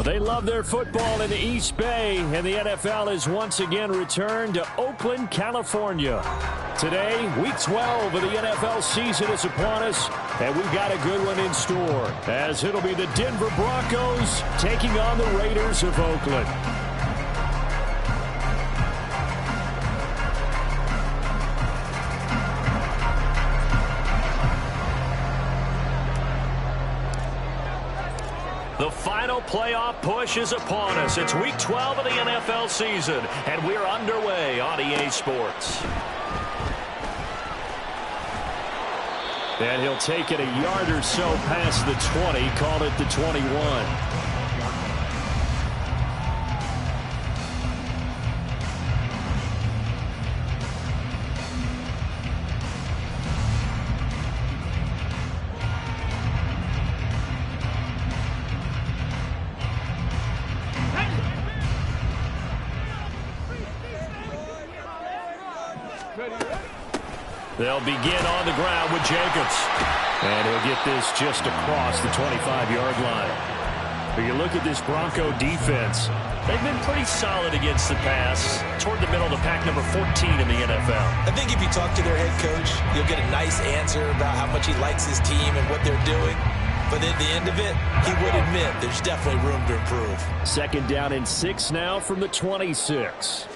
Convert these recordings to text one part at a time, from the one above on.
They love their football in the East Bay, and the NFL has once again returned to Oakland, California. Today, Week 12 of the NFL season is upon us, and we've got a good one in store, as it'll be the Denver Broncos taking on the Raiders of Oakland. The final playoff push is upon us. It's Week 12 of the NFL season, and we're underway on EA Sports. And he'll take it a yard or so past the 20, call it the 21. They'll begin on the ground with Jacobs. And he'll get this just across the 25-yard line. But you look at this Bronco defense, they've been pretty solid against the pass, toward the middle of the pack, number 14 in the NFL. I think if you talk to their head coach, you'll get a nice answer about how much he likes his team and what they're doing. But at the end of it, he would admit there's definitely room to improve. 2nd down and 6 now from the 26.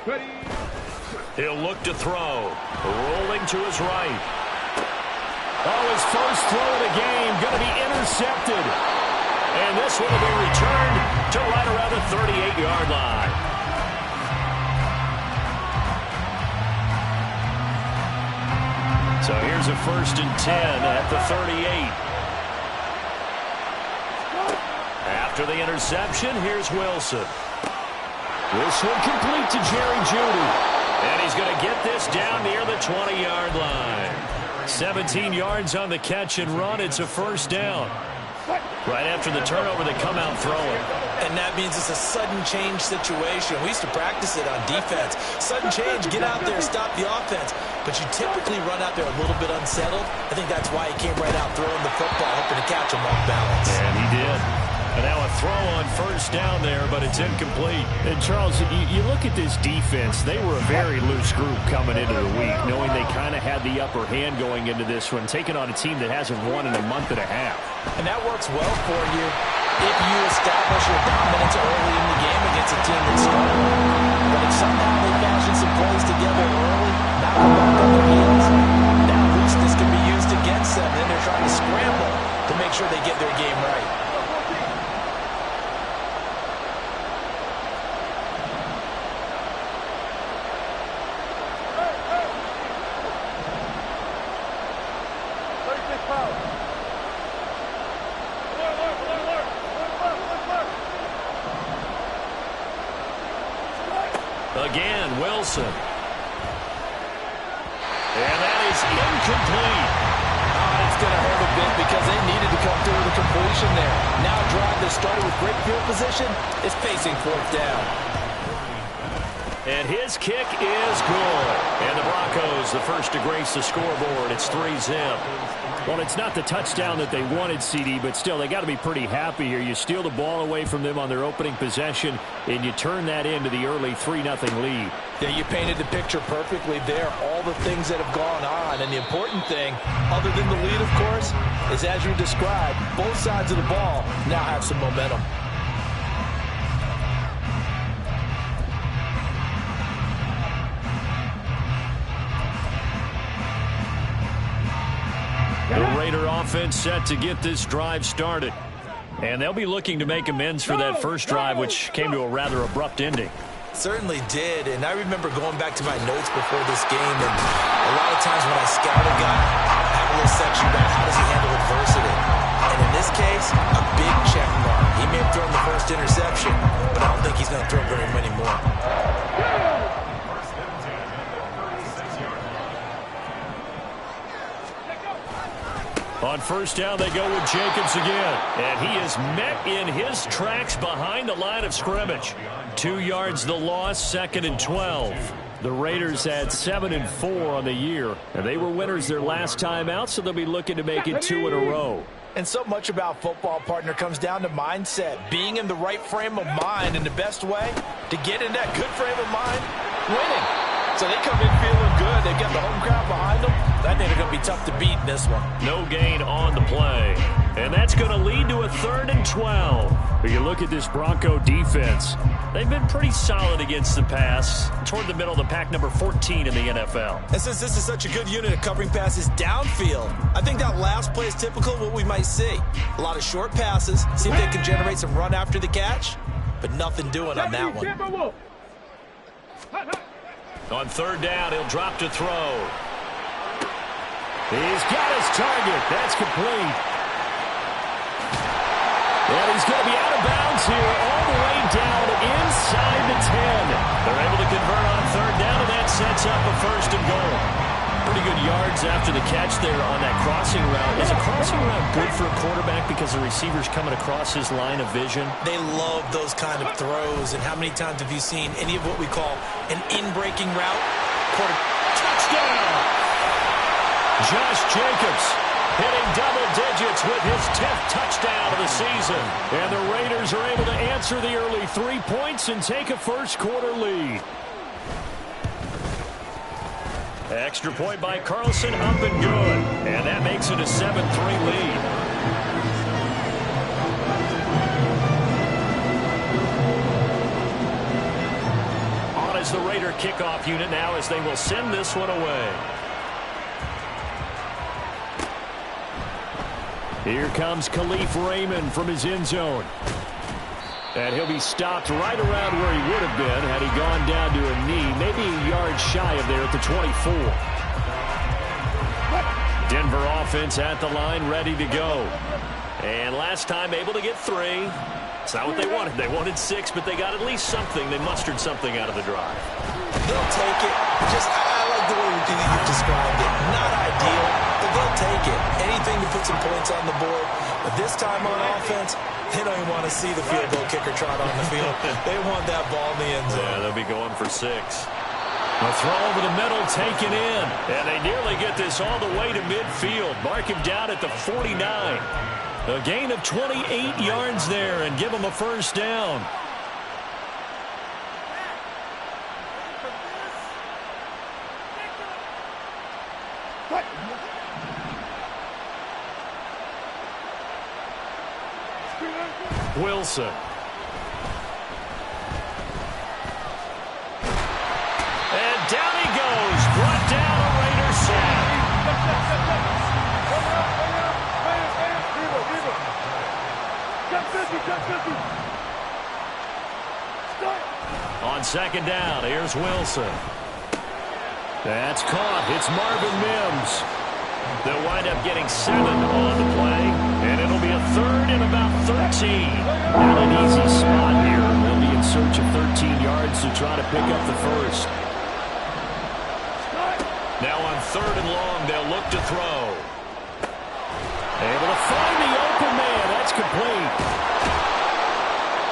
He'll look to throw. Rolling to his right. Oh, his first throw of the game going to be intercepted. And this one will be returned to right around the 38-yard line. So here's a 1st and 10 at the 38. After the interception, here's Wilson. This one complete to Jerry Jeudy. And he's going to get this down near the 20-yard line. 17 yards on the catch and run. It's a 1st down. Right after the turnover, they come out throwing. And that means it's a sudden change situation. We used to practice it on defense. Sudden change, get out there, stop the offense. But you typically run out there a little bit unsettled. I think that's why he came right out throwing the football, hoping to catch him off balance. And he did. And now a throw on 1st down there, but it's incomplete. And, Charles, you look at this defense. They were a very loose group coming into the week, knowing they kind of had the upper hand going into this one, taking on a team that hasn't won in a month and a half. And that works well for you if you establish your dominance early in the game against a team that's struggling. But if somehow they fashion some plays together early, knock them back on their heels, that looseness can be used against them. Then they're trying to scramble to make sure they get their game right. Again, Wilson. And that is incomplete. It's going to hurt a bit because they needed to come through with a completion there. Now a drive that started with great field position is facing 4th down. And his kick is good. And the Broncos, the first to grace the scoreboard. It's 3-zip. Well, it's not the touchdown that they wanted, CD, but still, they got to be pretty happy here. You steal the ball away from them on their opening possession, and you turn that into the early 3-0 lead. Yeah, you painted the picture perfectly there, all the things that have gone on. And the important thing, other than the lead, of course, is as you described, both sides of the ball now have some momentum. The Raider offense set to get this drive started. And they'll be looking to make amends for that first drive, which came to a rather abrupt ending. Certainly did, and I remember going back to my notes before this game, and a lot of times when I scout a guy, I have a little section about how does he handle adversity. And in this case, a big check mark. He may have thrown the first interception, but I don't think he's going to throw very many more. On 1st down, they go with Jacobs again. And he is met in his tracks behind the line of scrimmage. 2 yards the loss, 2nd and 12. The Raiders had 7-4 on the year, and they were winners their last time out, so they'll be looking to make it 2 in a row. And so much about football, partner, comes down to mindset, being in the right frame of mind, and the best way to get in that good frame of mind, winning. So they come in feeling good. They've got the home crowd behind them. I think they're going to be tough to beat in this one. No gain on the play. And that's going to lead to a 3rd and 12. But you look at this Bronco defense. They've been pretty solid against the pass. Toward the middle of the pack, number 14 in the NFL. And since this is such a good unit of covering passes downfield, I think that last play is typical of what we might see. A lot of short passes. See if they can generate some run after the catch. But nothing doing on that one. On 3rd down, he'll drop to throw. He's got his target. That's complete. And he's going to be out of bounds here all the way down inside the 10. They're able to convert on 3rd down, and that sets up a 1st and goal. Pretty good yards after the catch there on that crossing route. Is a crossing route good for a quarterback because the receiver's coming across his line of vision? They love those kind of throws. And how many times have you seen any of what we call an in-breaking route? Touchdown! Josh Jacobs hitting double digits with his 10th touchdown of the season. And the Raiders are able to answer the early 3 points and take a first-quarter lead. Extra point by Carlson, up and good. And that makes it a 7-3 lead. On is the Raider kickoff unit now as they will send this one away. Here comes Khalif Raymond from his end zone. And he'll be stopped right around where he would have been had he gone down to a knee, maybe a yard shy of there at the 24. Denver offense at the line, ready to go. And last time able to get 3. It's not what they wanted. They wanted 6, but they got at least something. They mustered something out of the drive. They'll take it. I like the way you've described it. Not ideal, but they'll take it. Anything to put some points on the board. But this time on offense, they don't even want to see the field goal kicker trot on the field. They want that ball in the end zone. Yeah, they'll be going for 6. A throw over the middle, taken in. And they nearly get this all the way to midfield. Mark him down at the 49. A gain of 28 yards there and give them a 1st down. Wilson. And down he goes. Brought down a Raider sack. On 2nd down, here's Wilson. That's caught. It's Marvin Mims. They'll wind up getting 7 on the play, and it'll be a 3rd and about 13. Not an easy spot here. They'll be in search of 13 yards to try to pick up the 1st. Now on 3rd and long, they'll look to throw. Able to find the open man. That's complete.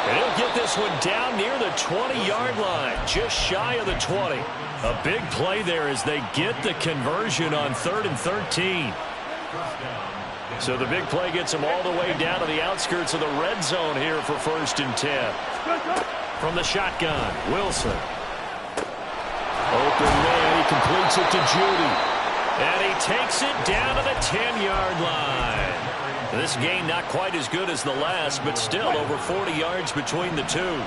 And he'll get this one down near the 20-yard line, just shy of the 20. A big play there as they get the conversion on 3rd and 13. So the big play gets them all the way down to the outskirts of the red zone here for 1st and 10. From the shotgun, Wilson. Open man, he completes it to Judy. And he takes it down to the 10-yard line. This game not quite as good as the last, but still over 40 yards between the two.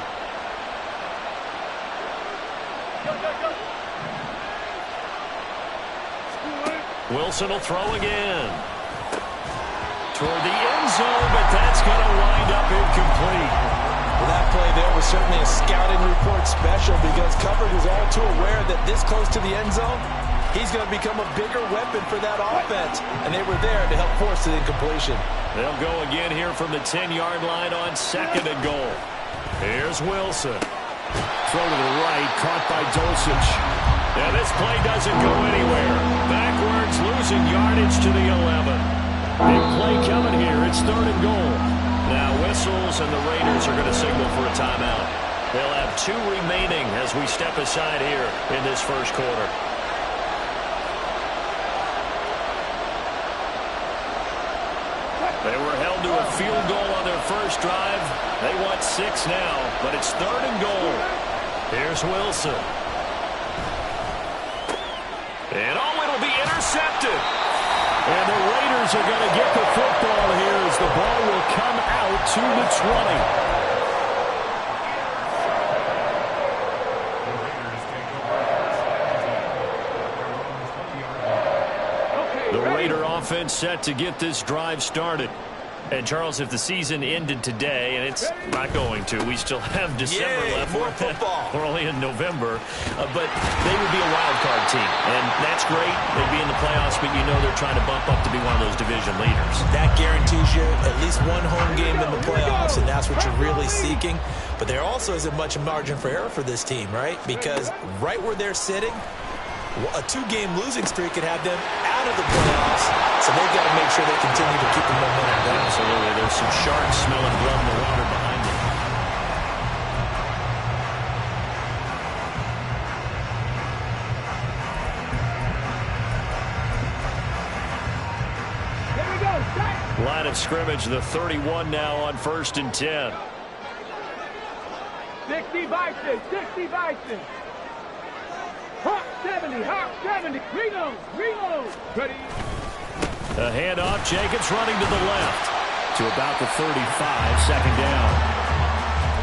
Wilson will throw again. Toward the end zone, but that's going to wind up incomplete. Well, that play there was certainly a scouting report special because coverage was all too aware that this close to the end zone, he's going to become a bigger weapon for that offense. And they were there to help force the incompletion. They'll go again here from the 10-yard line on 2nd and goal. Here's Wilson. Throw to the right, caught by Dulcich. Yeah, this play doesn't go anywhere. Backwards, losing yardage to the 11. Big play coming here. It's 3rd and goal. Now whistles, and the Raiders are going to signal for a timeout. They'll have 2 remaining as we step aside here in this first quarter. They were held to a field goal on their first drive. They want 6 now, but it's 3rd and goal. Here's Wilson. And it'll be intercepted. And the Raiders are going to get the football here as the ball will come out to the 20. The Raider offense set to get this drive started. And, Charles, if the season ended today, and it's not going to, we still have December left. More football. We're only in November. But they would be a wild card team. And that's great. They'd be in the playoffs, but you know they're trying to bump up to be one of those division leaders. That guarantees you at least one home game in the playoffs, and that's what you're really seeking. But there also isn't much margin for error for this team, right? Because right where they're sitting, a 2-game losing streak could have them out of the playoffs, so they've got to make sure they continue to keep the momentum down. Absolutely. There's some sharks smelling blood in the water behind them. Here we go. Start. Line of scrimmage, the 31 now on 1st and 10. 60 Bison, 60 Bison. Hawk 70, Hawk 70. Reload, reload. Ready. A handoff, Jacobs running to the left to about the 35, 2nd down.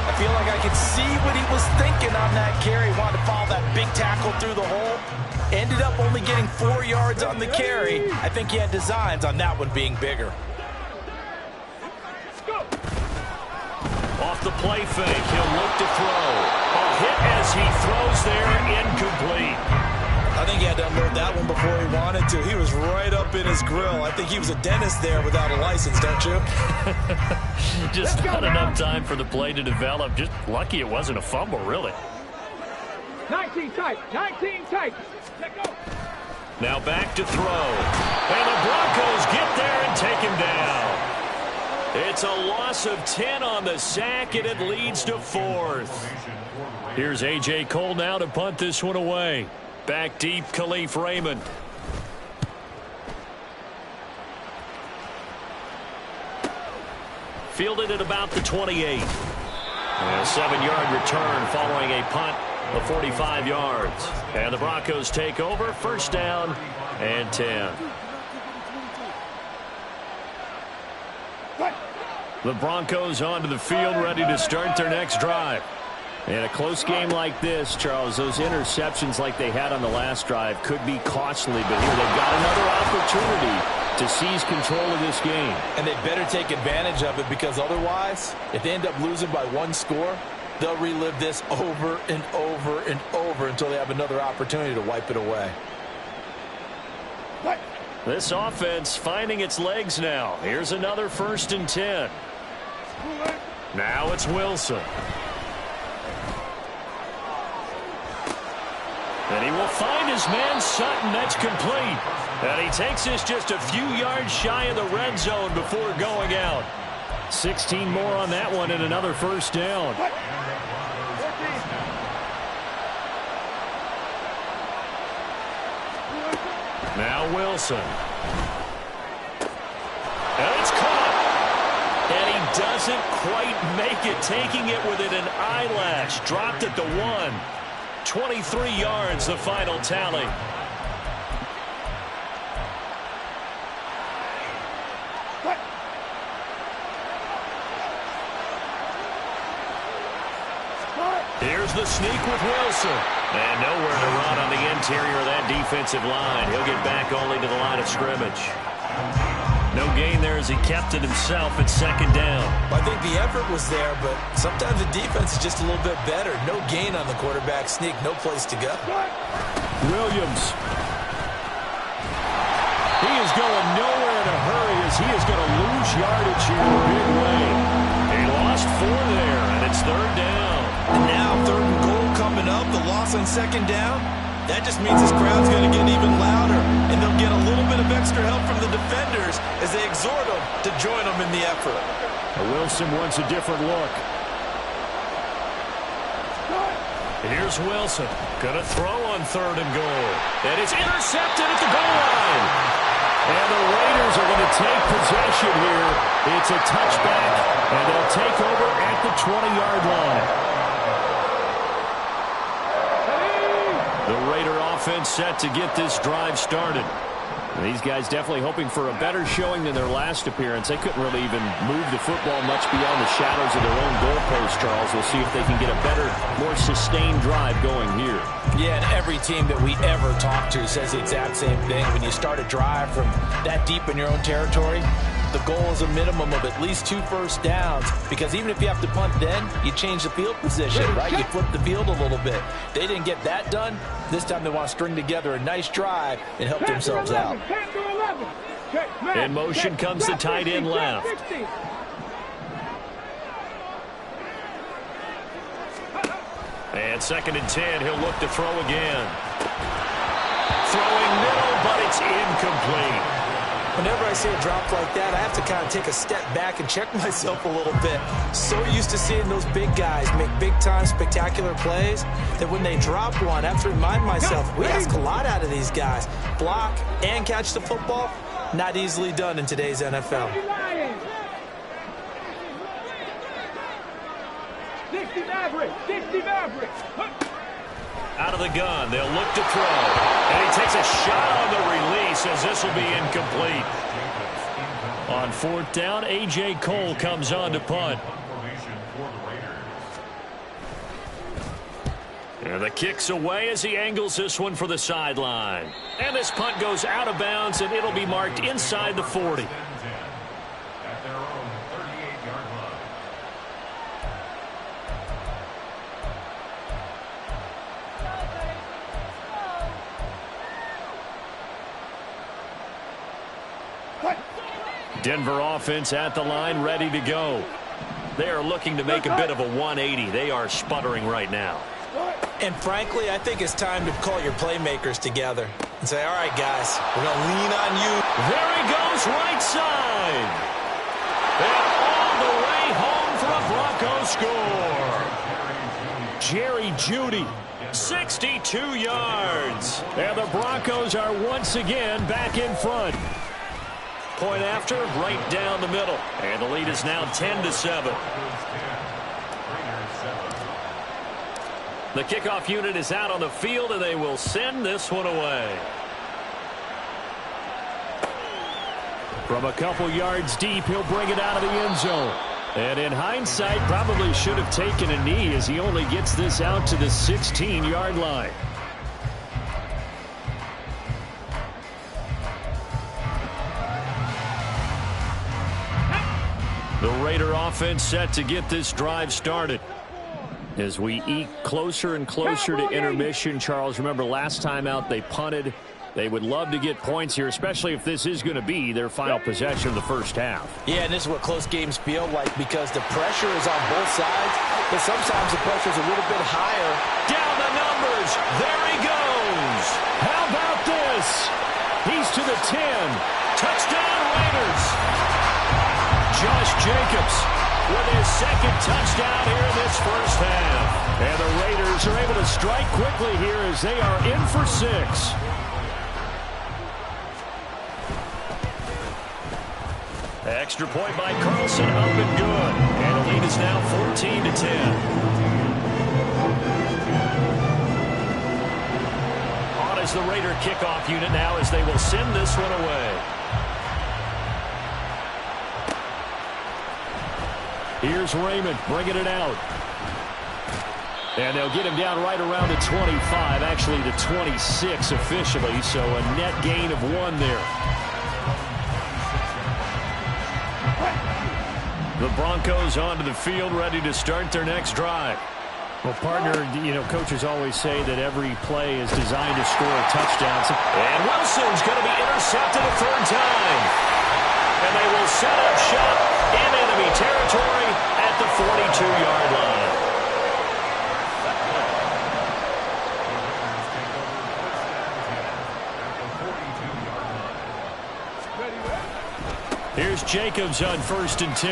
I feel like I could see what he was thinking on that carry. Wanted to follow that big tackle through the hole. Ended up only getting 4 yards on the carry. I think he had designs on that one being bigger. Go. Off the play fake, he'll look to throw. A hit as he throws there, incomplete. I think he had to unload that one before he wanted to. He was right up in his grill. I think he was a dentist there without a license, don't you? Just not enough time for the play to develop. Just lucky it wasn't a fumble, really. 19 tight, 19 tight. Let go. Now back to throw. And the Broncos get there and take him down. It's a loss of 10 on the sack, and it leads to 4th. Here's A.J. Cole now to punt this one away. Back deep, Khalif Raymond. Fielded at about the 28. And a 7-yard return following a punt of 45 yards. And the Broncos take over, 1st down and 10. The Broncos onto the field, ready to start their next drive. In a close game like this, Charles, those interceptions like they had on the last drive could be costly, but here they've got another opportunity to seize control of this game. And they better take advantage of it, because otherwise, if they end up losing by 1 score, they'll relive this over and over and over until they have another opportunity to wipe it away. This offense finding its legs now. Here's another 1st and 10. Now it's Wilson. And he will find his man Sutton. That's complete. And he takes this just a few yards shy of the red zone before going out. 16 more on that one and another 1st down. Now Wilson. And it's caught. And he doesn't quite make it, taking it within an eyelash. Dropped at the 1. 23 yards, the final tally. Here's the sneak with Wilson. And nowhere to run on the interior of that defensive line. He'll get back only to the line of scrimmage. No gain there as he kept it himself at 2nd down. I think the effort was there, but sometimes the defense is just a little bit better. No gain on the quarterback sneak, no place to go. Williams. He is going nowhere in a hurry as he is going to lose yardage here in a big way. He lost 4 there, and it's 3rd down. And now 3rd and goal coming up, the loss on 2nd down. That just means this crowd's going to get even louder, and they'll get a little bit of extra help from the defenders as they exhort them to join them in the effort. Wilson wants a different look. Here's Wilson. Going to throw on 3rd and goal. And it's intercepted at the goal line. And the Raiders are going to take possession here. It's a touchback, and they'll take over at the 20-yard line. The Raider offense set to get this drive started. And these guys definitely hoping for a better showing than their last appearance. They couldn't really even move the football much beyond the shadows of their own goalpost, Charles. We'll see if they can get a better, more sustained drive going here. Yeah, and every team that we ever talk to says the exact same thing. When you start a drive from that deep in your own territory, the goal is a minimum of at least 2 first downs, because even if you have to punt then, you change the field position, right? You flip the field a little bit. They didn't get that done. This time they want to string together a nice drive and help themselves out. In motion comes the tight end left. And 2nd and 10, he'll look to throw again. Throwing middle, but it's incomplete. Whenever I see a drop like that, I have to kind of take a step back and check myself a little bit. So used to seeing those big guys make big-time spectacular plays that when they drop one, I have to remind myself, we ask a lot out of these guys. Block and catch the football, not easily done in today's NFL. 60 Maverick, 60 Maverick. Out of the gun, they'll look to throw. And he takes a shot on the release as this will be incomplete. On 4th down, A.J. Cole comes on to punt. And the kick's away as he angles this one for the sideline. And this punt goes out of bounds, and it'll be marked inside the 40. Denver offense at the line, ready to go. They are looking to make a bit of a 180. They are sputtering right now. And frankly, I think it's time to call your playmakers together and say, all right, guys, we're going to lean on you. There he goes, right side. And all the way home for a Broncos score. Jerry Jeudy, 62 yards. And the Broncos are once again back in front. Point after, right down the middle. And the lead is now 10-7. The kickoff unit is out on the field, and they will send this one away. From a couple yards deep, he'll bring it out of the end zone. And in hindsight, probably should have taken a knee as he only gets this out to the 16-yard line. The Raider offense set to get this drive started. As we eke closer and closer to intermission, Charles, remember last time out they punted. They would love to get points here, especially if this is going to be their final possession of the first half. Yeah, and this is what close games feel like because the pressure is on both sides, but sometimes the pressure is a little bit higher. Down the numbers. There he goes. How about this? He's to the 10. Touchdown Raiders. Josh Jacobs with his 2nd touchdown here in this first half. And the Raiders are able to strike quickly here as they are in for 6. Extra point by Carlson, up and good. And the lead is now 14-10. On is the Raider kickoff unit now as they will send this one away. Here's Raymond bringing it out. And they'll get him down right around the 25, actually the 26 officially, so a net gain of 1 there. The Broncos onto the field, ready to start their next drive. Well, partner, coaches always say that every play is designed to score a touchdown. And Wilson's going to be intercepted a 3rd time. And they will set up shop in enemy territory at the 42-yard line. Here's Jacobs on 1st and 10.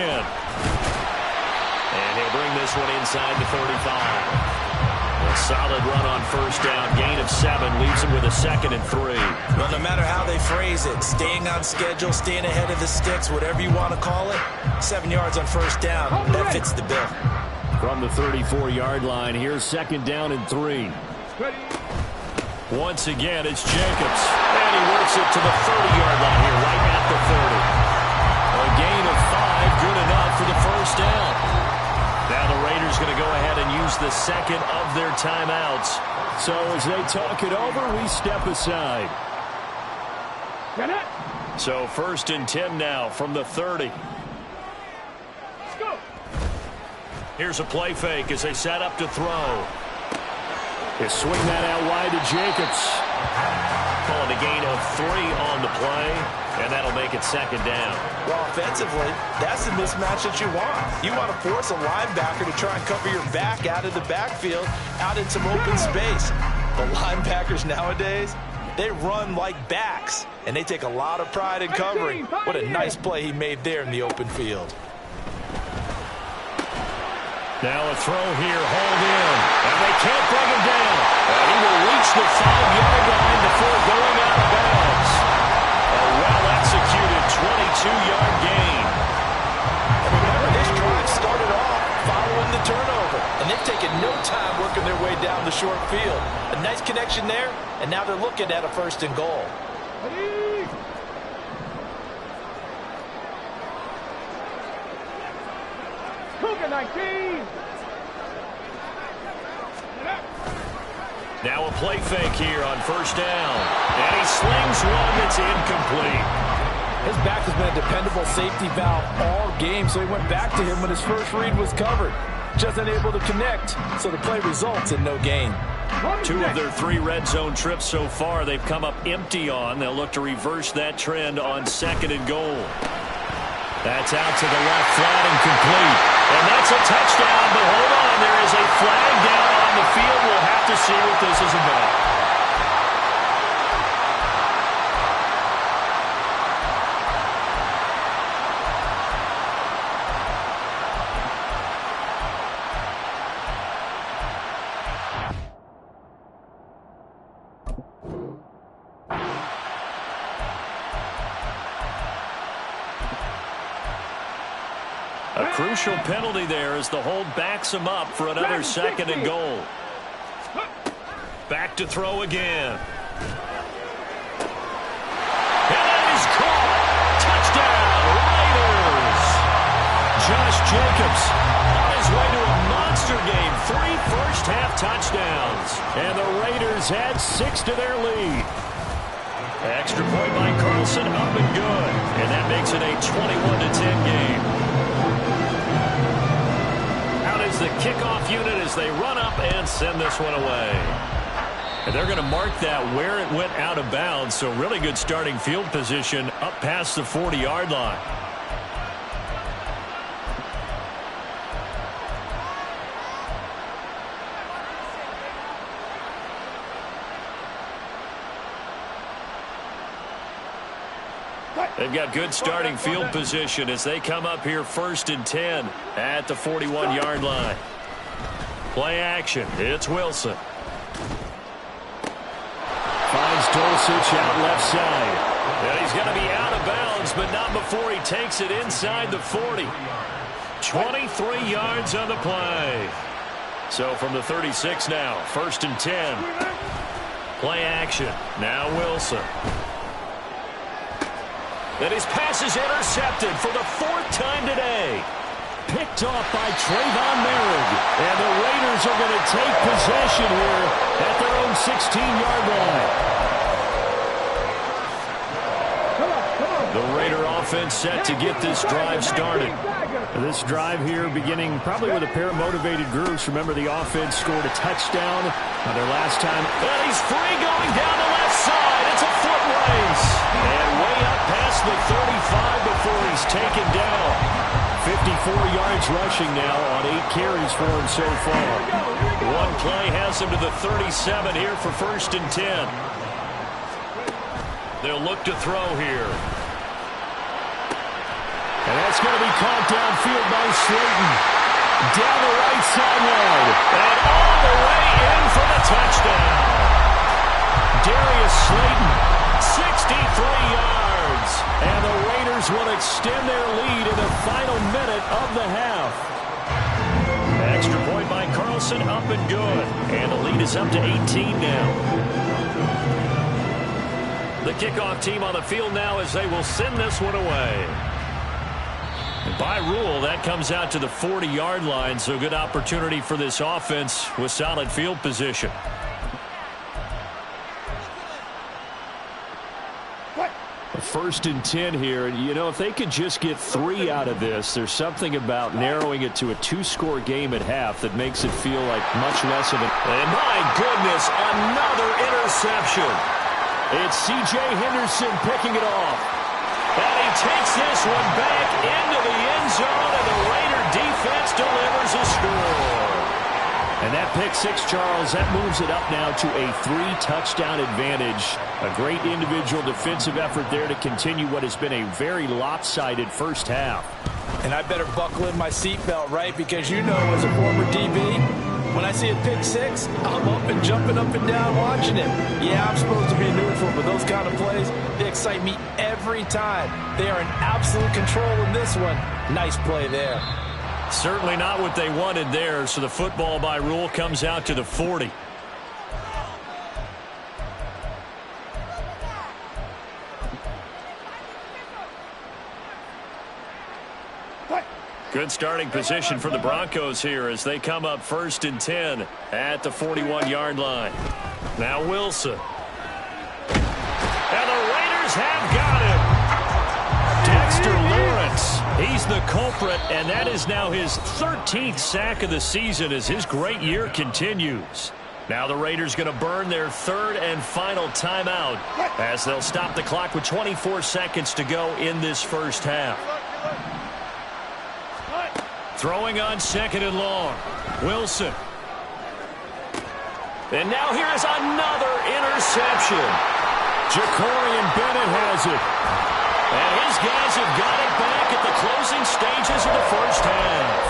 And he'll bring this one inside the 35. A solid run on first down. Gain of 7 leaves him with a 2nd and 3. Well, no matter how they phrase it, staying on schedule, staying ahead of the sticks, whatever you want to call it, 7 yards on first down, that fits the bill. From the 34-yard line, here's 2nd down and 3. Once again, it's Jacobs. And he works it to the 30-yard line here, right at the 30. A gain of 5, good enough for the first down. Now the Raiders going to go ahead and use the second of their timeouts. So as they talk it over, we step aside. So 1st and 10 now from the 30. Let's go. Here's a play fake as they set up to throw. They swing that out wide to Jacobs. Calling a gain of 3 on the play, and that'll make it 2nd down. Well, offensively, that's the mismatch that you want. You want to force a linebacker to try and cover your back out of the backfield, out in some open space. The linebackers nowadays, they run like backs, and they take a lot of pride in covering. What a nice play he made there in the open field. Now a throw here, hauled in, and they can't bring him down. And he will reach the 5-yard line before going out of bounds. A well-executed 22-yard gain. And remember, this drive started off following the turnover, and they've taken no time working their way down the short field. A nice connection there, and now they're looking at a 1st and goal. Cougar 19. Now a play fake here on first down. And he slings one that's incomplete. His back has been a dependable safety valve all game, so he went back to him when his first read was covered. Just unable to connect, so the play results in no gain. 2 of their 3 red zone trips so far they've come up empty on. They'll look to reverse that trend on 2nd and goal. That's out to the left, flat and complete. And that's a touchdown, but hold on, there is a flag down on the field. We'll have to see what this is about. A crucial penalty there as the hold backs him up for another 2nd and goal. Back to throw again. And that is caught. Touchdown, Raiders. Josh Jacobs on his way to a monster game. 3 first-half touchdowns. And the Raiders add 6 to their lead. Extra point by Carlson, up and good. And that makes it a 21-10 game. The kickoff unit as they run up and send this one away. And they're going to mark that where it went out of bounds, so really good starting field position up past the 40-yard line. They've got good starting field position as they come up here 1st and 10 at the 41-yard line. Play action. It's Wilson. Finds Dulcich out left side. And he's going to be out of bounds, but not before he takes it inside the 40. 23 yards on the play. So from the 36 now, 1st and 10. Play action. Now Wilson. And his pass is intercepted for the 4th time today. Picked off by Trayvon Merritt. And the Raiders are going to take possession here at their own 16-yard line. The Raider offense set to get this drive started. This drive here beginning probably with a pair of motivated groups. Remember, the offense scored a touchdown their last time. And he's free going down the left side. It's a foot race. And way up past the 35 before he's taken down. 54 yards rushing now on 8 carries for him so far. One play has him to the 37 here for 1st and 10. They'll look to throw here. And that's going to be caught downfield by Slayton. Down the right sideline. And all the way in for the touchdown. Darius Slayton, 63 yards. And the Raiders will extend their lead in the final minute of the half. Extra point by Carlson, up and good. And the lead is up to 18 now. The kickoff team on the field now as they will send this one away. And by rule, that comes out to the 40-yard line, so good opportunity for this offense with solid field position. First and 10 here, and you know, if they could just get 3 out of this, there's something about narrowing it to a 2-score game at half that makes it feel like much less of an... And my goodness, another interception. It's C.J. Henderson picking it off. And he takes this one back into the end zone, and the Raider defense delivers a score. And that pick six, Charles, that moves it up now to a 3-touchdown advantage. A great individual defensive effort there to continue what has been a very lopsided first half. And I better buckle in my seatbelt, right? Because you know, as a former DB, when I see a pick six, I'm up and jumping up and down watching it. Yeah, I'm supposed to be neutral, but those kind of plays, they excite me every time. They are in absolute control in this one. Nice play there. Certainly not what they wanted there, so the football by rule comes out to the 40. Good starting position for the Broncos here as they come up first and 10 at the 41-yard line. Now Wilson. And the Raiders have got him. Dexter Lawrence, he's the culprit, and that is now his 13th sack of the season as his great year continues. Now the Raiders going to burn their third and final timeout as they'll stop the clock with 24 seconds to go in this first half. Throwing on second and long. Wilson. And now here is another interception. Jacorian Bennett has it. And his guys have got it back at the closing stages of the first half.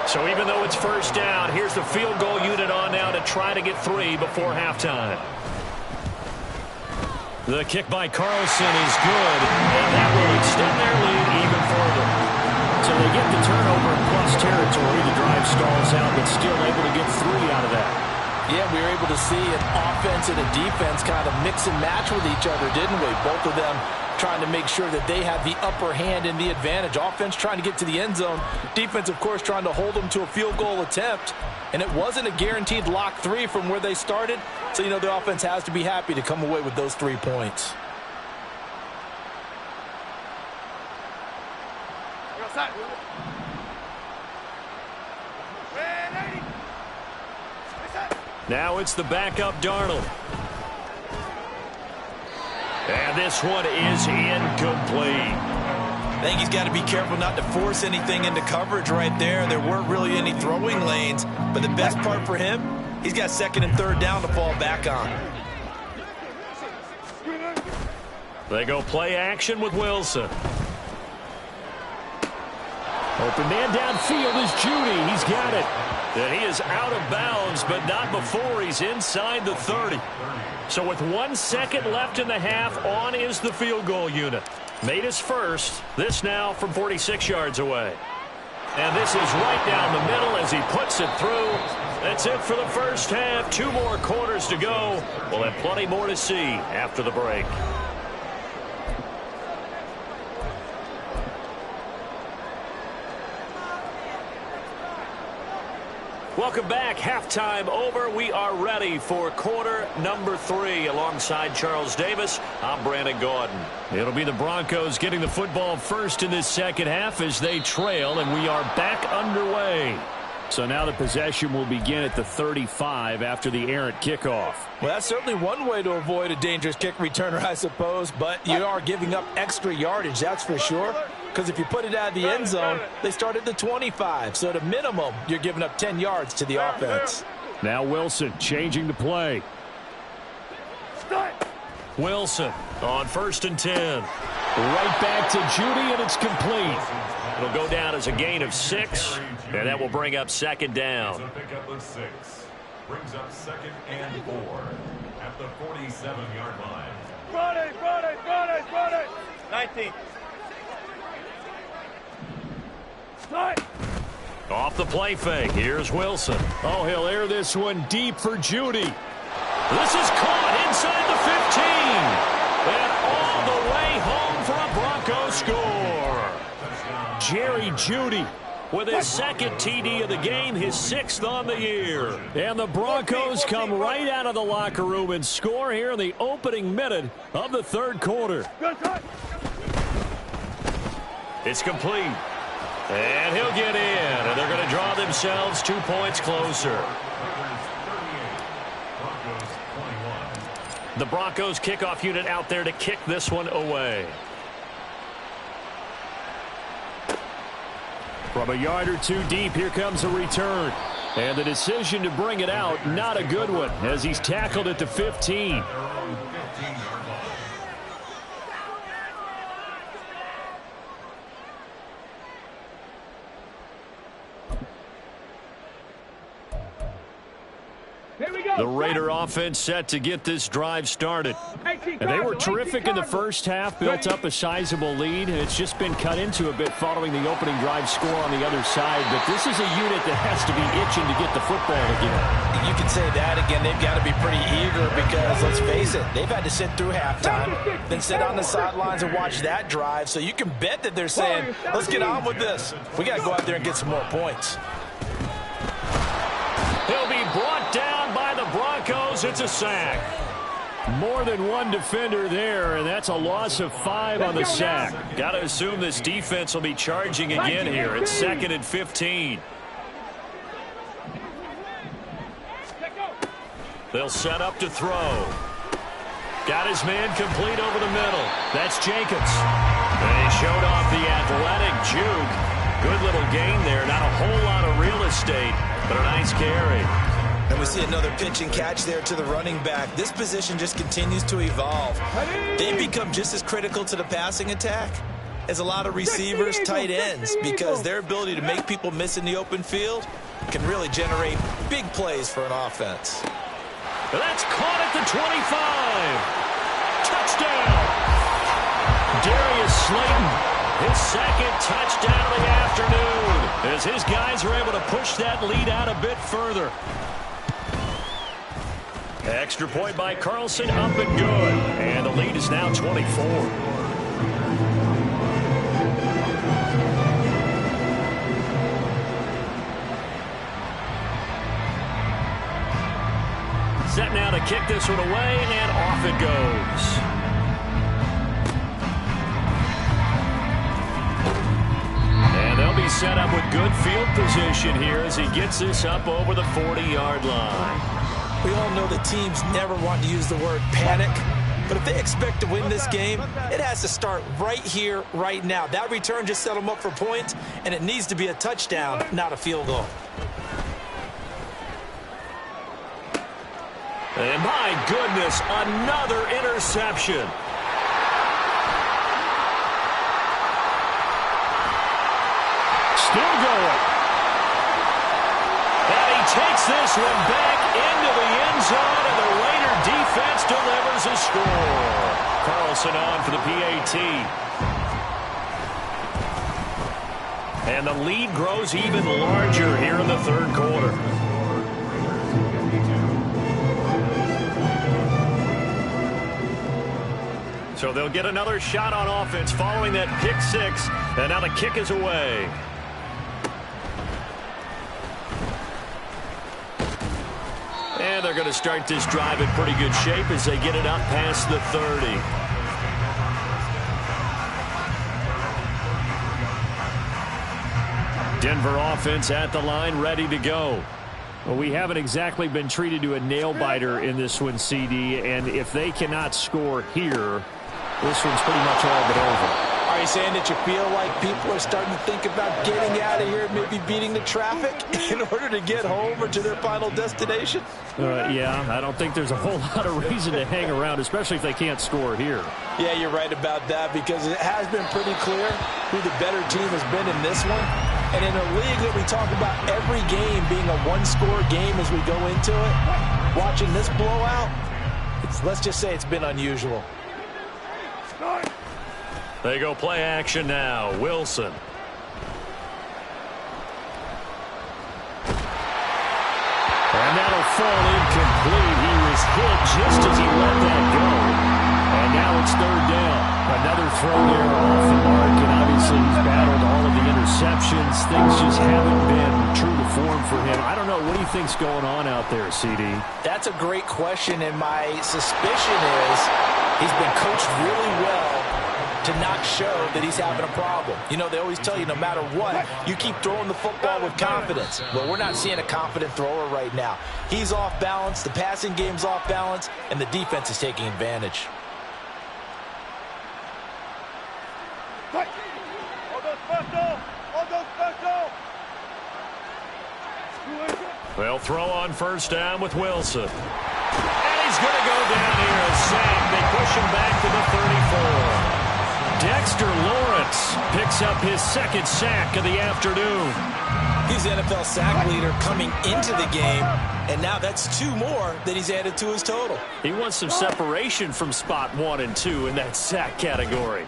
So even though it's first down, here's the field goal unit on now to try to get 3 before halftime. The kick by Carlson is good, and that will extend their lead even further. So they get the turnover in plus territory. The drive stalls out, but still able to get 3 out of that. Yeah, we were able to see an offense and a defense kind of mix and match with each other, didn't we? Both of them trying to make sure that they have the upper hand and the advantage. Offense trying to get to the end zone. Defense, of course, trying to hold them to a field goal attempt. And it wasn't a guaranteed lock 3 from where they started. So, you know, the offense has to be happy to come away with those 3 points. Now it's the backup Darnold. And this one is incomplete. I think he's got to be careful not to force anything into coverage right there. There weren't really any throwing lanes, but the best part for him, he's got second and third down to fall back on. They go play action with Wilson. Open man downfield is Judy. He's got it. And he is out of bounds, but not before he's inside the 30. So with 1 second left in the half, on is the field goal unit. Made his first. This now from 46 yards away. And this is right down the middle as he puts it through. That's it for the first half. 2 more quarters to go. We'll have plenty more to see after the break. Welcome back. Halftime over. We are ready for quarter number 3. Alongside Charles Davis, I'm Brandon Gordon. It'll be the Broncos getting the football first in this second half as they trail, and we are back underway. So now the possession will begin at the 35 after the errant kickoff. Well, that's certainly one way to avoid a dangerous kick returner, I suppose, but you are giving up extra yardage, that's for sure. Because if you put it out of the end zone, they start at the 25. So at a minimum, you're giving up 10 yards to the offense. Now Wilson changing the play. Wilson on first and 10. Right back to Judy, and it's complete. It'll go down as a gain of 6, and that will bring up second down. Brings up second and 4 at the 47-yard line. Friday. 19. Start. Off the play fake. Here's Wilson. Oh, he'll air this one deep for Judy. This is caught inside the 15. And all the way home for a Bronco score. Jerry Judy with his second TD of the game, his 6th on the year. And the Broncos come right out of the locker room and score here in the opening minute of the third quarter. It's complete. And he'll get in, and they're going to draw themselves 2 points closer. The Broncos kickoff unit out there to kick this one away. From a yard or two deep, here comes a return. And the decision to bring it out, not a good one, as he's tackled at the 15. The Raider offense set to get this drive started. And they were terrific in the first half, built up a sizable lead, and it's just been cut into a bit following the opening drive score on the other side. But this is a unit that has to be itching to get the football again. You can say that again. They've got to be pretty eager because, let's face it, they've had to sit through halftime, then sit on the sidelines and watch that drive. So you can bet that they're saying, let's get on with this. We got to go out there and get some more points. He'll be brought down by the Broncos. It's a sack. More than one defender there, and that's a loss of 5 on the sack. Got to assume this defense will be charging again here. It's 2nd and 15. They'll set up to throw. Got his man complete over the middle. That's Jacobs. And he showed off the athletic juke. Good little gain there. Not a whole lot of real estate, but a nice carry. And we see another pitch and catch there to the running back. This position just continues to evolve. They've become just as critical to the passing attack as a lot of receivers, tight ends, because their ability to make people miss in the open field can really generate big plays for an offense. That's caught at the 25. Touchdown. Darius Slayton. His second touchdown of the afternoon as his guys are able to push that lead out a bit further. Extra point by Carlson, up and good. And the lead is now 24. Set now to kick this one away, and off it goes. They'll be set up with good field position here as he gets this up over the 40-yard line. We all know that teams never want to use the word panic, but if they expect to win this game, it has to start right here, right now. That return just set them up for points, and it needs to be a touchdown, not a field goal. And my goodness, another interception. Still going. And he takes this one back into the end zone, and the Raider defense delivers a score. Carlson on for the PAT. And the lead grows even larger here in the third quarter. So they'll get another shot on offense following that pick six, and now the kick is away. And they're going to start this drive in pretty good shape as they get it up past the 30. Denver offense at the line, ready to go. Well, we haven't exactly been treated to a nail-biter in this one, CD, and if they cannot score here, this one's pretty much all but over. Are you saying that you feel like people are starting to think about getting out of here, maybe beating the traffic in order to get home or to their final destination? Yeah, I don't think there's a whole lot of reason to hang around, especially if they can't score here. Yeah, you're right about that, because it has been pretty clear who the better team has been in this one. And in a league that we talk about every game being a one-score game as we go into it, watching this blowout, let's just say it's been unusual. They go play action now. Wilson. And that'll fall incomplete. He was hit just as he let that go. And now it's third down. Another throw there off the mark, and obviously he's battled all of the interceptions. Things just haven't been true to form for him. I don't know. What do you think's going on out there, CD? That's a great question, and my suspicion is he's been coached really well to not show that he's having a problem. You know, they always tell you no matter what, you keep throwing the football with confidence. Well, we're not seeing a confident thrower right now. He's off balance, the passing game's off balance, and the defense is taking advantage. They'll throw on first down with Wilson. And he's going to go down here, a sack. They push him back to the 34. Dexter Lawrence picks up his second sack of the afternoon. He's the NFL sack leader coming into the game, and now that's 2 more that he's added to his total. He wants some separation from spot 1 and 2 in that sack category.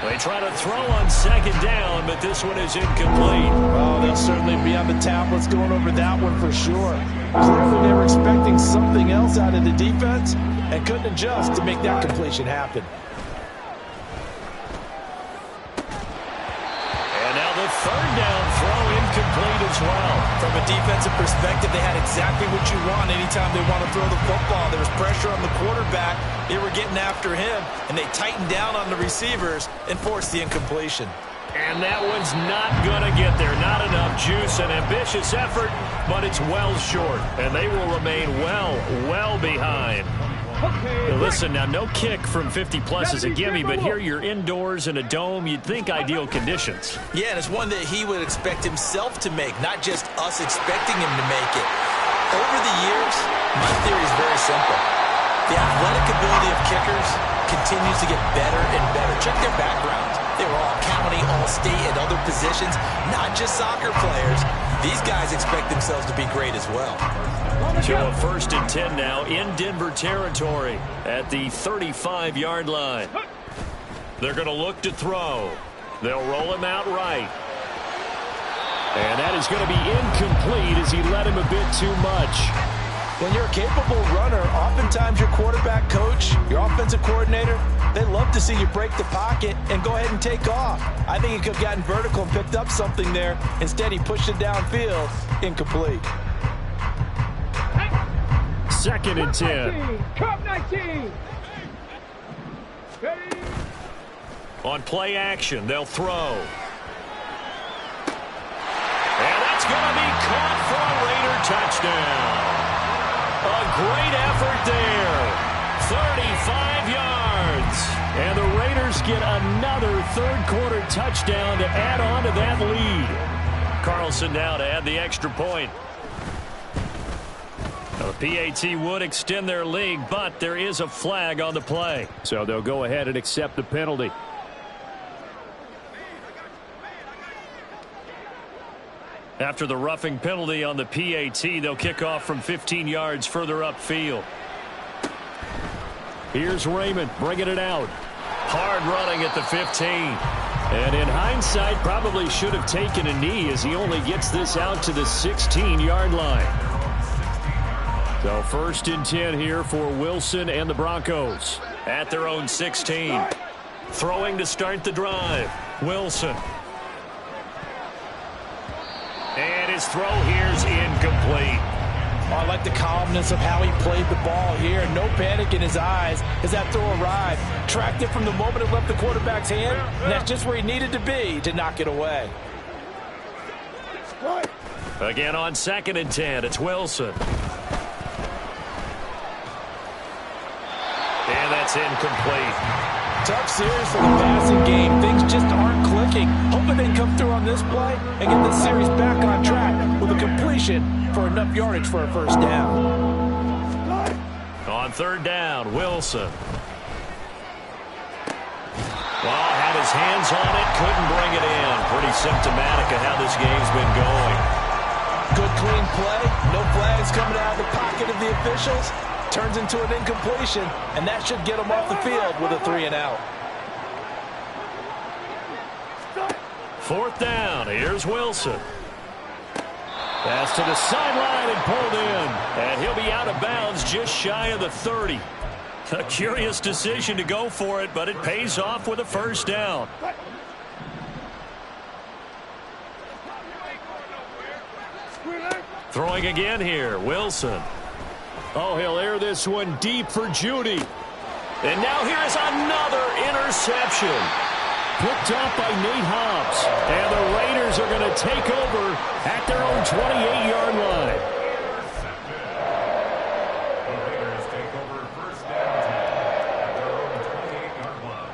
They try to throw on second down, but this one is incomplete. Oh, they'll certainly be on the tablets going over that one for sure. Clearly they were expecting something else out of the defense and couldn't adjust to make that completion happen. The third down throw incomplete as well. From a defensive perspective, they had exactly what you want anytime they want to throw the football. There was pressure on the quarterback. They were getting after him, and they tightened down on the receivers and forced the incompletion. And that one's not going to get there. Not enough juice. An ambitious effort, but it's well short. And they will remain well behind. Now listen, now no kick from 50-plus is a gimme, but here you're indoors in a dome. You'd think ideal conditions. Yeah, and it's one that he would expect himself to make, not just us expecting him to make it. Over the years, my theory is very simple. The athletic ability of kickers continues to get better and better. Check their backgrounds. They were all county, all state, and other positions, not just soccer players. These guys expect themselves to be great as well. To a 1st and 10 now in Denver territory at the 35-yard line. They're going to look to throw. They'll roll him out right. And that is going to be incomplete as he led him a bit too much. When you're a capable runner, oftentimes your quarterback coach, your offensive coordinator, they love to see you break the pocket and go ahead and take off. I think he could have gotten vertical and picked up something there. Instead, he pushed it downfield. Incomplete. 2nd and 10. Cup 19. On play action, they'll throw. And that's going to be caught for a Raider touchdown. A great effort there. 35 yards. And the Raiders get another third-quarter touchdown to add on to that lead. Carlson now to add the extra point. Now, the PAT would extend their lead, but there is a flag on the play. So they'll go ahead and accept the penalty. After the roughing penalty on the PAT, they'll kick off from 15 yards further upfield. Here's Raymond bringing it out. Hard running at the 15. And in hindsight, probably should have taken a knee as he only gets this out to the 16-yard line. So 1st and 10 here for Wilson and the Broncos at their own 16. Throwing to start the drive. Wilson. And his throw here's incomplete. Oh, I like the calmness of how he played the ball here. No panic in his eyes as that throw arrived. Tracked it from the moment it left the quarterback's hand, and that's just where he needed to be to knock it away. Again on 2nd and 10, it's Wilson. And that's incomplete. Tough series for the passing game. Things just aren't clicking. Hoping they can come through on this play and get this series back on track with a completion for enough yardage for a first down. On third down, Wilson. Well, had his hands on it, couldn't bring it in. Pretty symptomatic of how this game's been going. Good clean play. No flags coming out of the pocket of the officials. Turns into an incompletion, and that should get him off the field with a 3-and-out. Fourth down, here's Wilson. Pass to the sideline and pulled in. And he'll be out of bounds just shy of the 30. A curious decision to go for it, but it pays off with a first down. Throwing again here, Wilson. Oh, he'll air this one deep for Judy. And now here is another interception. Picked off by Nate Hobbs. And the Raiders are going to take over at their own 28-yard line. The Raiders take over first down at their own 28-yard line.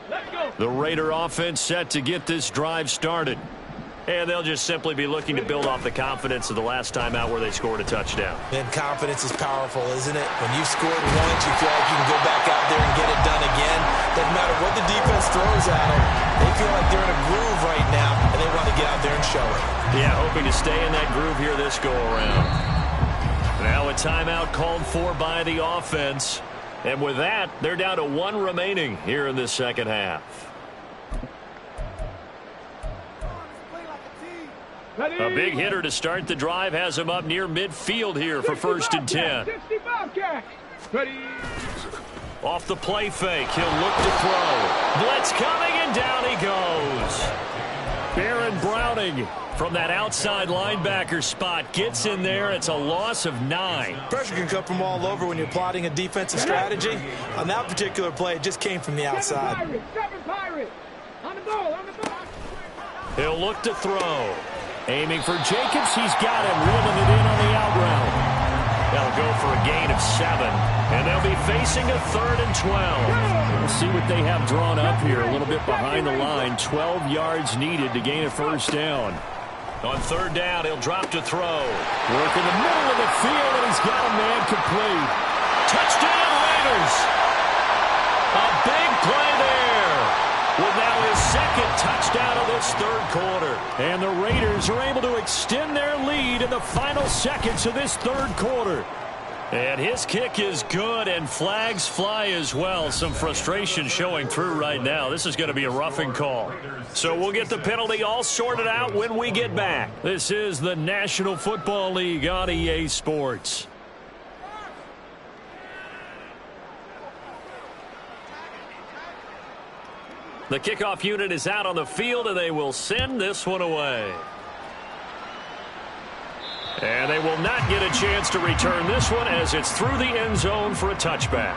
Let's go. The Raider offense set to get this drive started. And they'll just simply be looking to build off the confidence of the last time out where they scored a touchdown. And confidence is powerful, isn't it? When you've scored once, you feel like you can go back out there and get it done again. Doesn't matter what the defense throws at them. They feel like they're in a groove right now, and they want to get out there and show it. Yeah, hoping to stay in that groove here this go-around. Now a timeout called for by the offense. And with that, they're down to one remaining here in this second half. A big hitter to start the drive has him up near midfield here for first and 10. 60 Bobcats. Ready. Off the play fake, he'll look to throw. Blitz coming, and down he goes. Baron Browning from that outside linebacker spot gets in there. It's a loss of 9. Pressure can come from all over when you're plotting a defensive strategy. On that particular play, it just came from the outside. Seven Pirates. On the ball, on the ball. He'll look to throw. Aiming for Jacobs, he's got him, reeling it in on the out route. They'll go for a gain of 7, and they'll be facing a 3rd and 12. We'll see what they have drawn up here, a little bit behind the line. 12 yards needed to gain a first down. On third down, he'll drop to throw. Work in the middle of the field, and he's got a man complete. Touchdown, Raiders! A big play there. With now his second touchdown of this third quarter. And the Raiders are able to extend their lead in the final seconds of this third quarter. And his kick is good, and flags fly as well. Some frustration showing through right now. This is going to be a roughing call. So we'll get the penalty all sorted out when we get back. This is the National Football League on EA Sports. The kickoff unit is out on the field, and they will send this one away. And they will not get a chance to return this one as it's through the end zone for a touchback.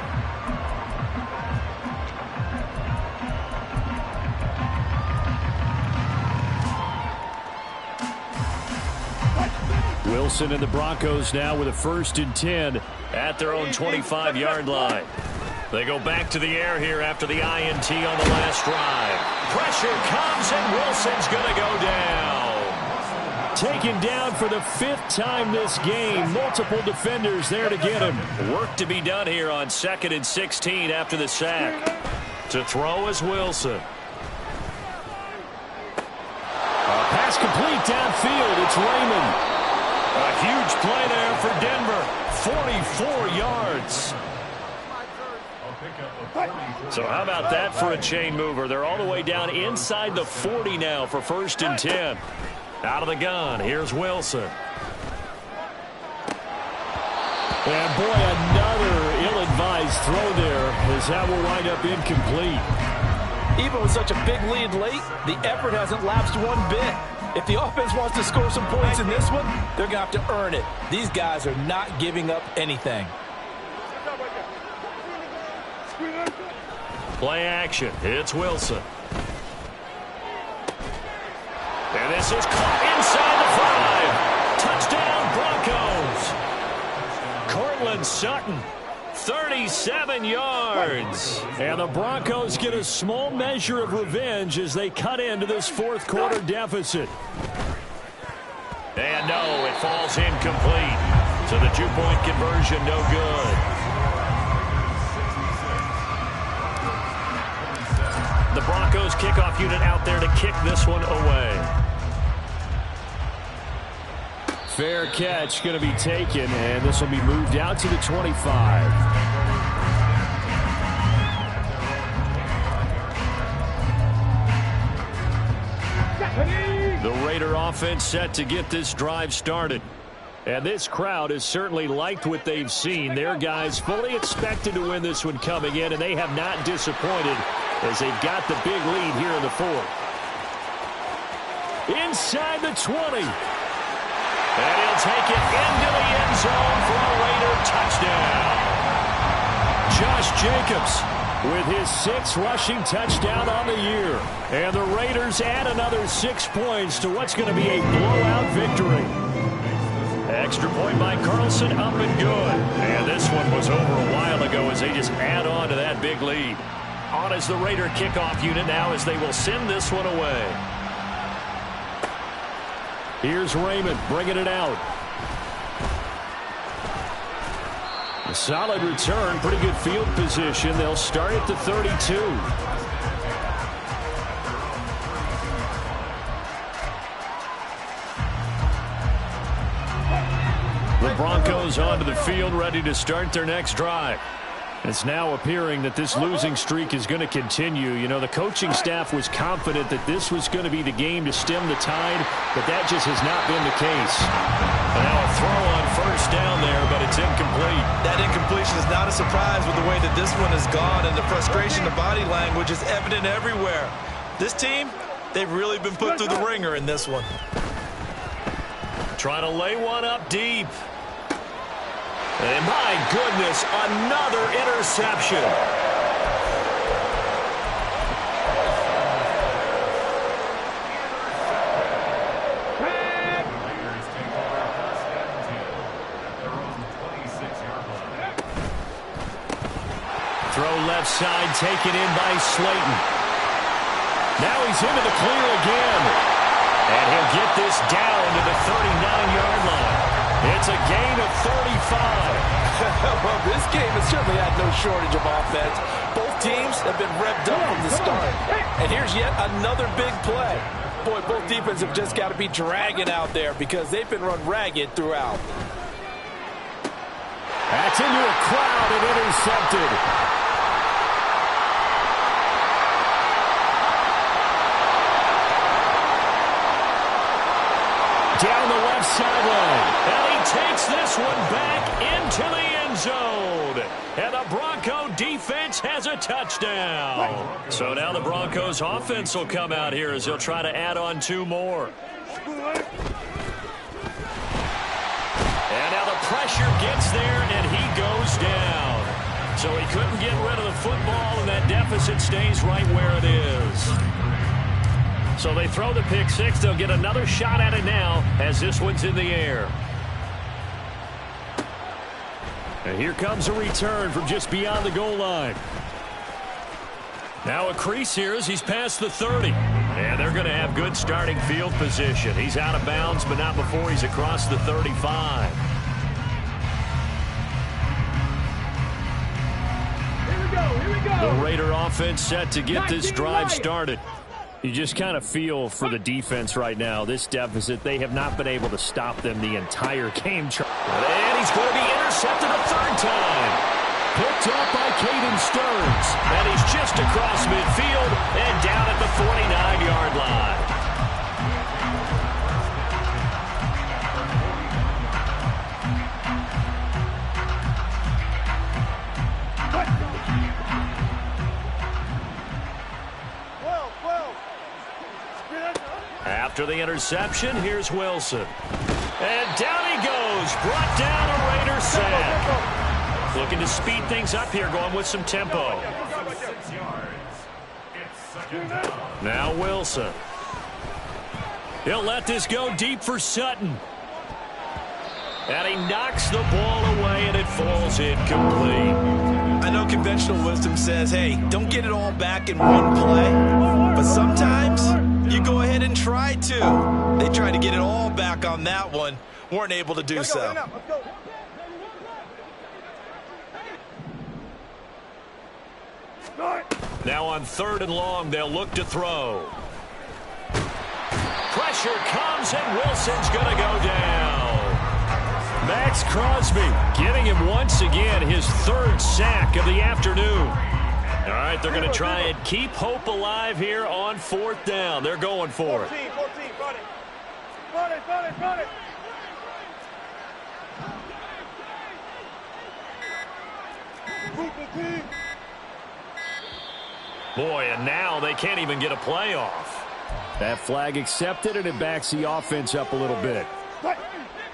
Wilson and the Broncos now with a 1st and 10 at their own 25-yard line. They go back to the air here after the INT on the last drive. Pressure comes, and Wilson's going to go down. Taken down for the 5th time this game. Multiple defenders there to get him. Work to be done here on 2nd and 16 after the sack. To throw is Wilson. A pass complete downfield. It's Raymond. A huge play there for Denver. 44 yards. So how about that for a chain mover? They're all the way down inside the 40 now for 1st and 10. Out of the gun, here's Wilson. And boy, another ill-advised throw there as that will wind up incomplete. Even with such a big lead late, the effort hasn't lapsed one bit. If the offense wants to score some points in this one, they're going to have to earn it. These guys are not giving up anything. Play action. It's Wilson. And this is caught inside the 5. Courtland Sutton. 37 yards. And the Broncos get a small measure of revenge as they cut into this fourth quarter deficit. And no, it falls incomplete. So the two-point conversion no good. The Broncos kickoff unit out there to kick this one away. Fair catch going to be taken, and this will be moved out to the 25. The Raider offense set to get this drive started. And this crowd has certainly liked what they've seen. Their guys fully expected to win this one coming in, and they have not disappointed as they've got the big lead here in the fourth. Inside the 20. And he'll take it into the end zone for a Raider touchdown. Josh Jacobs with his 6th rushing touchdown on the year. And the Raiders add another 6 points to what's going to be a blowout victory. Extra point by Carlson, up and good. And this one was over a while ago as they just add on to that big lead. On as the Raider kickoff unit now as they will send this one away. Here's Raymond bringing it out. A solid return, pretty good field position. They'll start at the 32. The Broncos onto the field, ready to start their next drive. It's now appearing that this losing streak is going to continue. You know, the coaching staff was confident that this was going to be the game to stem the tide, but that just has not been the case. And now a throw on first down there, but it's incomplete. That incompletion is not a surprise with the way that this one has gone, and the frustration, the body language is evident everywhere. This team, they've really been put through the ringer in this one. Trying to lay one up deep. And my goodness, another interception. Throw left side, taken in by Slayton. Now he's into the clear again. And he'll get this down to the 39-yard line. It's a gain of 35. Well, this game has certainly had no shortage of offense. Both teams have been revved up from the start. And here's yet another big play. Boy, both defenses have just got to be dragging out there because they've been run ragged throughout. That's into a crowd and intercepted. Down the left sideline. And he takes this one back into the end zone. And the Bronco defense has a touchdown. So now the Broncos offense will come out here as they'll try to add on 2 more. And now the pressure gets there and he goes down. So he couldn't get rid of the football and that deficit stays right where it is. So they throw the pick 6. They'll get another shot at it now as this one's in the air. And here comes a return from just beyond the goal line. Now a crease here as he's past the 30. And they're going to have good starting field position. He's out of bounds, but not before he's across the 35. Here we go, here we go. The Raider offense set to get this drive started. You just kind of feel for the defense right now. This deficit, they have not been able to stop them the entire game. And he's going to be intercepted a 3rd time. Picked up by Caden Stearns. And he's just across midfield and down at the 49-yard line. After the interception, here's Wilson. And down he goes. Brought down a Raider sack. Looking to speed things up here, going with some tempo. Now Wilson. He'll let this go deep for Sutton. And he knocks the ball away, and it falls incomplete. I know conventional wisdom says, hey, don't get it all back in one play. But sometimes you go ahead and try to. They tried to get it all back on that one. Weren't able to do so. Now on 3rd and long, they'll look to throw. Pressure comes, and Wilson's going to go down. Max Crosby getting him once again, his 3rd sack of the afternoon. All right, they're going to try and keep hope alive here on 4th down. They're going for it. 14, run it. Run it, run it, run it. Boy, and now they can't even get a play off. That flag accepted, and it backs the offense up a little bit.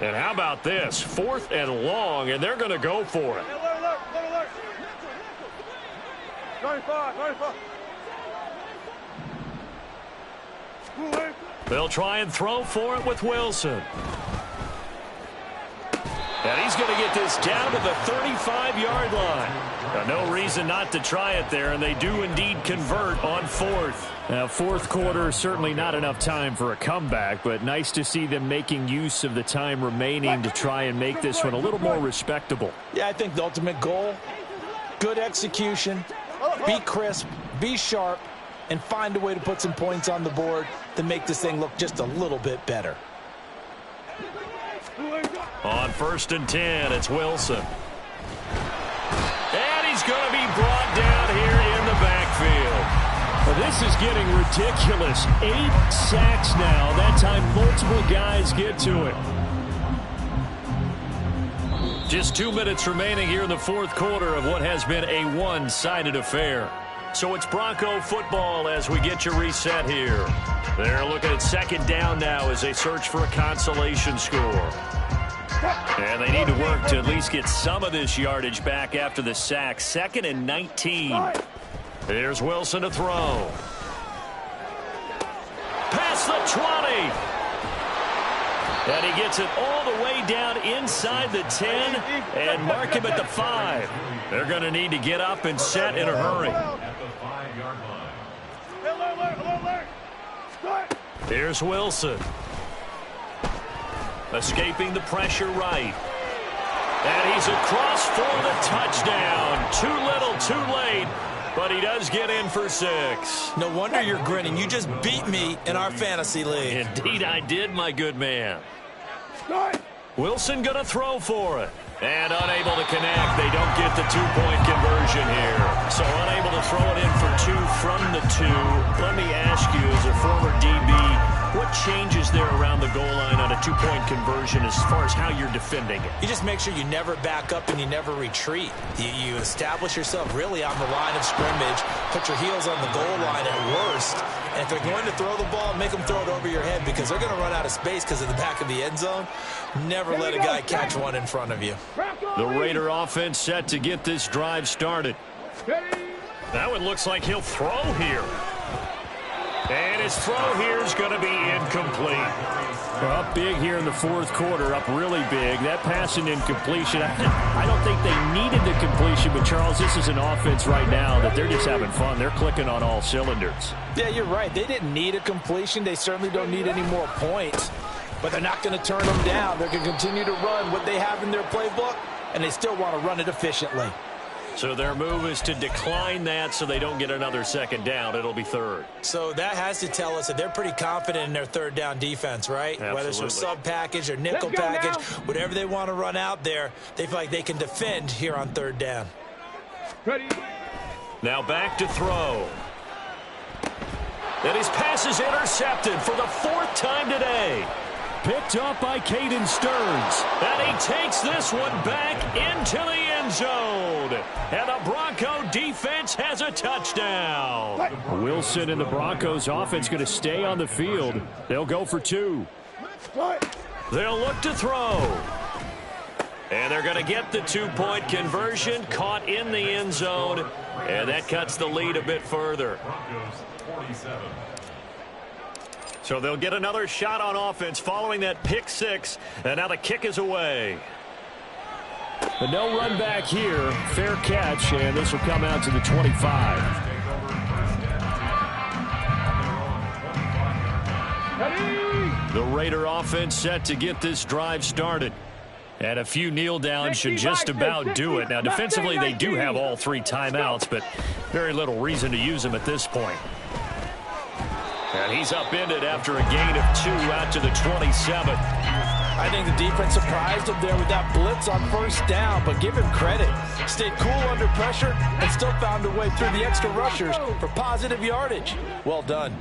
And how about this? 4th and long, and they're going to go for it. Alert. 95. They'll try and throw for it with Wilson. And he's going to get this down to the 35-yard line. Now, no reason not to try it there, and they do indeed convert on 4th. Now, 4th quarter, certainly not enough time for a comeback, but nice to see them making use of the time remaining to try and make this one a little more respectable. Yeah, I think the ultimate goal, good execution, be crisp, be sharp, and find a way to put some points on the board to make this thing look just a little bit better. On 1st and 10, it's Wilson. And he's going to be brought down here in the backfield. Well, this is getting ridiculous. 8 sacks now. That time, multiple guys get to it. Just 2 minutes remaining here in the 4th quarter of what has been a one-sided affair. So it's Bronco football as we get you reset here. They're looking at 2nd down now as they search for a consolation score. And they need to work to at least get some of this yardage back after the sack. 2nd and 19. Here's Wilson to throw. Past the 20. And he gets it all the way down inside the 10 and mark him at the 5. They're going to need to get up and set in a hurry. At the 5-yard line. Here's Wilson. Escaping the pressure right. And he's across for the touchdown. Too little, too late. But he does get in for 6. No wonder you're grinning. You just beat me in our fantasy league. Indeed I did, my good man. Wilson going to throw for it. And unable to connect. They don't get the 2-point conversion here. So unable to throw it in for 2 from the 2. Let me ask you, as a former DB, what changes there around the goal line on a 2-point conversion as far as how you're defending it? You just make sure you never back up and you never retreat. You establish yourself really on the line of scrimmage, put your heels on the goal line at worst, and if they're going to throw the ball, make them throw it over your head because they're going to run out of space because of the back of the end zone. Never let a guy catch one in front of you. The Raider offense set to get this drive started. That one looks like he'll throw here. And his throw here is going to be incomplete. Well, up big here in the 4th quarter, up really big. That pass and incompletion, I don't think they needed the completion, but Charles, this is an offense right now that they're just having fun. They're clicking on all cylinders. Yeah, you're right. They didn't need a completion. They certainly don't need any more points. But they're not going to turn them down. They're going to continue to run what they have in their playbook, and they still want to run it efficiently. So their move is to decline that so they don't get another 2nd down. It'll be 3rd. So that has to tell us that they're pretty confident in their 3rd down defense, right? Absolutely. Whether it's a sub package or nickel package, whatever they want to run out there, they feel like they can defend here on 3rd down. Ready. Now back to throw. And his pass is intercepted for the 4th time today. Picked up by Caden Stearns. And he takes this one back into the end zone. And the Bronco defense has a touchdown. Wilson and the Broncos offense going to stay on the field. They'll go for 2. They'll look to throw. And they're going to get the 2-point conversion, caught in the end zone. And that cuts the lead a bit further. Broncos 47. So they'll get another shot on offense following that pick six, and now the kick is away. But no run back here. Fair catch, and this will come out to the 25. The Raider offense set to get this drive started. And a few kneel downs should just about do it. Now, defensively, they do have all 3 timeouts, but very little reason to use them at this point. And he's upended after a gain of 2 out to the 27. I think the defense surprised him there with that blitz on first down, but give him credit. Stayed cool under pressure and still found a way through the extra rushers for positive yardage. Well done.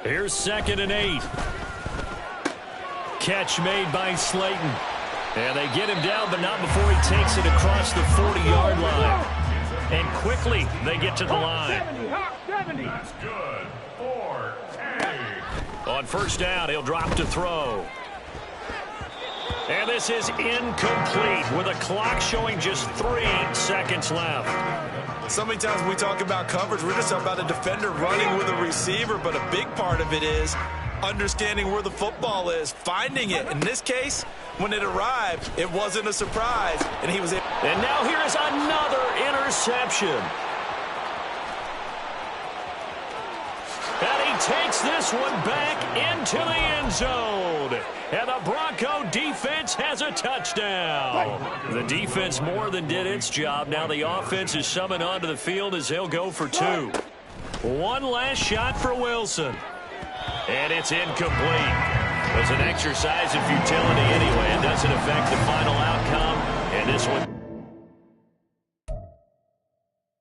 Here's 2nd and 8. Catch made by Slayton. And they get him down, but not before he takes it across the 40-yard line. And quickly, they get to the line. 70. That's good. 4-10. On first down, he'll drop to throw. And this is incomplete with a clock showing just 3 seconds left. So many times when we talk about coverage, we're just talking about a defender running with a receiver, but a big part of it is understanding where the football is, finding it. In this case, when it arrived, it wasn't a surprise, and he was able. And now here is another interception. And he takes this one back into the end zone. And the Bronco defense has a touchdown. The defense more than did its job. Now the offense is summoned onto the field as they'll go for 2. One last shot for Wilson. And it's incomplete. It was an exercise in futility anyway. It doesn't affect the final outcome. And this one